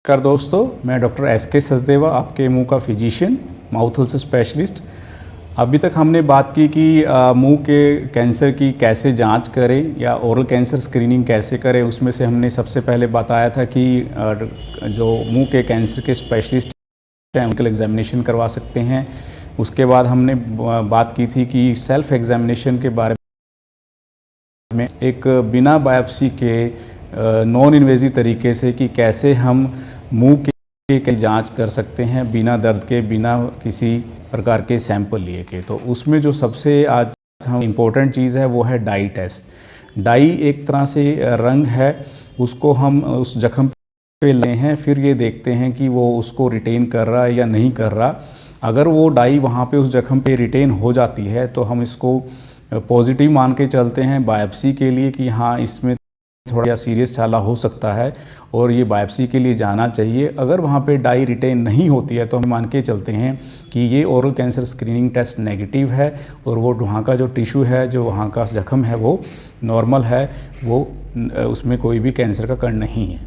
नमस्कार दोस्तों, मैं डॉक्टर एस.के. सचदेवा, आपके मुंह का फिजिशियन, माउथ हेल्थ स्पेशलिस्ट। अभी तक हमने बात की कि मुंह के कैंसर की कैसे जांच करें या ओरल कैंसर स्क्रीनिंग कैसे करें। उसमें से हमने सबसे पहले बताया था कि जो मुंह के कैंसर के स्पेशलिस्ट हैं उनका एग्जामिनेशन करवा सकते हैं। उसके बाद हमने बात की थी कि सेल्फ एग्जामिनेशन के बारे में, एक बिना बायोप्सी के नॉन इन्वेजिव तरीके से कि कैसे हम मुंह के जांच कर सकते हैं बिना दर्द के, बिना किसी प्रकार के सैंपल लिए के। तो उसमें जो सबसे आज हम इम्पोर्टेंट चीज़ है वो है डाई टेस्ट। डाई एक तरह से रंग है, उसको हम उस जख्म पे लेते हैं, फिर ये देखते हैं कि वो उसको रिटेन कर रहा है या नहीं कर रहा। अगर वो डाई वहाँ पे उस जख्म पे रिटेन हो जाती है तो हम इसको पॉजिटिव मान के चलते हैं बायोप्सी के लिए कि हाँ, इसमें थोड़ा सीरियस छाला हो सकता है और ये बायोप्सी के लिए जाना चाहिए। अगर वहाँ पे डाई रिटेन नहीं होती है तो हम मान के चलते हैं कि ये oral cancer screening test negative है और वो वहाँ का जो टिश्यू है, जो वहाँ का जख्म है वो नॉर्मल है, वो उसमें कोई भी कैंसर का कण नहीं है।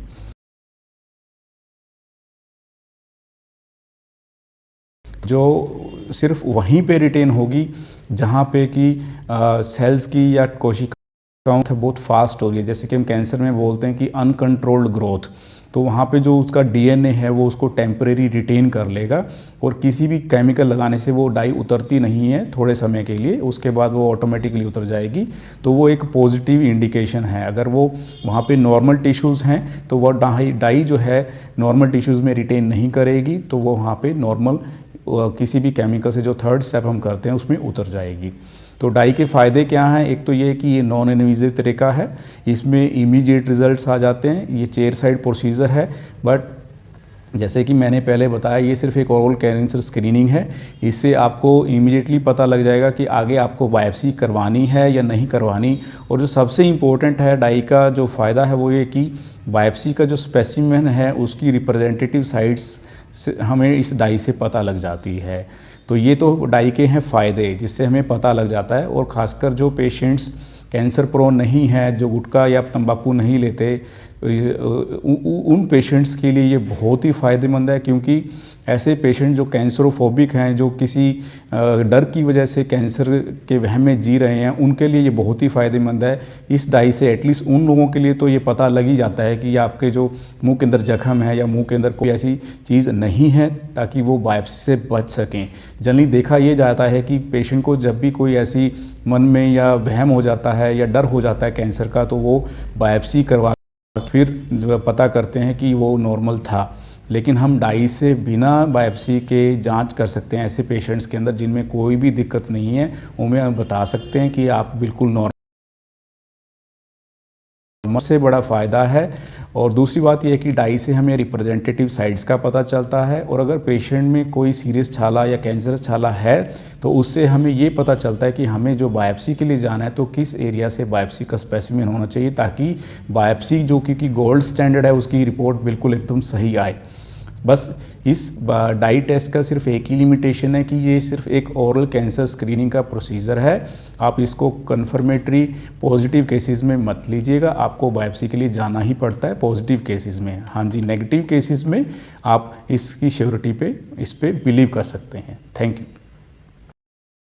जो सिर्फ वहीं पे रिटेन होगी जहाँ पे कि सेल्स की या कोशिकाओं बहुत फास्ट हो रही है। जैसे कि हम कैंसर में बोलते हैं कि अनकंट्रोल्ड ग्रोथ, तो वहाँ पे जो उसका डीएनए है वो उसको टेम्परेरी रिटेन कर लेगा और किसी भी केमिकल लगाने से वो डाई उतरती नहीं है थोड़े समय के लिए, उसके बाद वो ऑटोमेटिकली उतर जाएगी। तो वो एक पॉजिटिव इंडिकेशन है। अगर वो वहाँ पे नॉर्मल टिश्यूज़ हैं तो वो डाई जो है नॉर्मल टिश्यूज़ में रिटेन नहीं करेगी, तो वो वहाँ पे नॉर्मल किसी भी केमिकल से जो थर्ड स्टेप हम करते हैं उसमें उतर जाएगी। तो डाई के फ़ायदे क्या हैं? एक तो ये कि ये नॉन इन्वेजिव तरीका है, इसमें इमीडिएट रिजल्ट्स आ जाते हैं, ये चेयर साइड प्रोसीजर है। बट जैसे कि मैंने पहले बताया, ये सिर्फ एक ओरल कैंसर स्क्रीनिंग है। इससे आपको इमीडिएटली पता लग जाएगा कि आगे आपको बायोप्सी करवानी है या नहीं करवानी। और जो सबसे इम्पोर्टेंट है डाई का जो फ़ायदा है वो ये कि बायोप्सी का जो स्पेसिमेन है उसकी रिप्रेजेंटेटिव साइट्स से हमें इस डाई से पता लग जाती है। तो ये तो डाई के हैं फ़ायदे जिससे हमें पता लग जाता है। और ख़ासकर जो पेशेंट्स कैंसर प्रोन नहीं है, जो गुटखा या तंबाकू नहीं लेते, उन पेशेंट्स के लिए ये बहुत ही फ़ायदेमंद है, क्योंकि ऐसे पेशेंट जो कैंसरोफोबिक हैं, जो किसी डर की वजह से कैंसर के वहम में जी रहे हैं, उनके लिए ये बहुत ही फ़ायदेमंद है। इस डाई से एटलीस्ट उन लोगों के लिए तो ये पता लग ही जाता है कि आपके जो मुंह के अंदर जख्म है या मुंह के अंदर कोई ऐसी चीज़ नहीं है, ताकि वो बायोप्सी से बच सकें। जनरली देखा ये जाता है कि पेशेंट को जब भी कोई ऐसी मन में या वहम हो जाता है या डर हो जाता है कैंसर का, तो वो बायोप्सी करवा फिर पता करते हैं कि वो नॉर्मल था। लेकिन हम डाई से बिना बायोप्सी के जांच कर सकते हैं ऐसे पेशेंट्स के अंदर जिनमें कोई भी दिक्कत नहीं है। उन्हें हम बता सकते हैं कि आप बिल्कुल नॉर्मल से बड़ा फ़ायदा है। और दूसरी बात यह है कि डाई से हमें रिप्रेजेंटेटिव साइट्स का पता चलता है, और अगर पेशेंट में कोई सीरियस छाला या कैंसर छाला है तो उससे हमें ये पता चलता है कि हमें जो बायोप्सी के लिए जाना है तो किस एरिया से बायोप्सी का स्पेसिमेन होना चाहिए, ताकि बायोप्सी जो क्योंकि गोल्ड स्टैंडर्ड है उसकी रिपोर्ट बिल्कुल एकदम सही आए। बस इस डाई टेस्ट का सिर्फ एक ही लिमिटेशन है कि ये सिर्फ एक ओरल कैंसर स्क्रीनिंग का प्रोसीजर है। आप इसको कन्फर्मेटरी पॉजिटिव केसेस में मत लीजिएगा, आपको बायोप्सी के लिए जाना ही पड़ता है पॉजिटिव केसेस में। हाँ जी, नेगेटिव केसेस में आप इसकी श्योरिटी पे इस पे बिलीव कर सकते हैं। Thank you.